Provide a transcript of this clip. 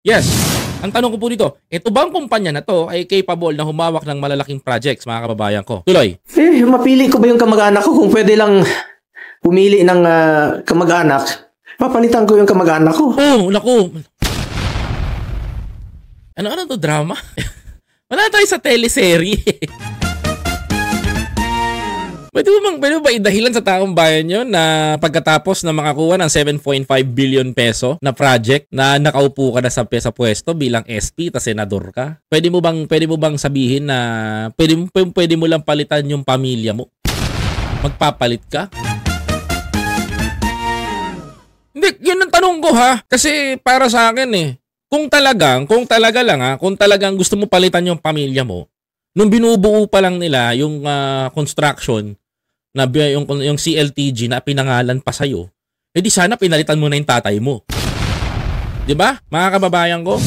Yes. Ang tanong ko po dito, ito bang kumpanya na to ay capable na humawak ng malalaking projects, mga kababayan ko? Tuloy. Mapili ko ba yung kamag-anak ko? Kung pwede lang pumili ng kamag-anak, papalitan ko yung kamag-anak ko. Oh, naku. Ano to, drama? Wala tayo sa teleserye. Pwede mo ba idahilan sa taong bayan yun na pagkatapos na makakuha ng 7.5 billion peso na project na nakaupo ka na sa pwesto bilang SP ta senador ka? Pwede mo bang sabihin na pwede mo lang palitan yung pamilya mo? Magpapalit ka? Hindi, yun ang tanong ko ha. Kasi para sa akin kung talagang gusto mo palitan yung pamilya mo, nung binubuo pa lang nila yung construction na yung CLTG na pinangalan pa sa'yo, di sana pinalitan mo na yung tatay mo. 'Di ba? Mga kababayan ko,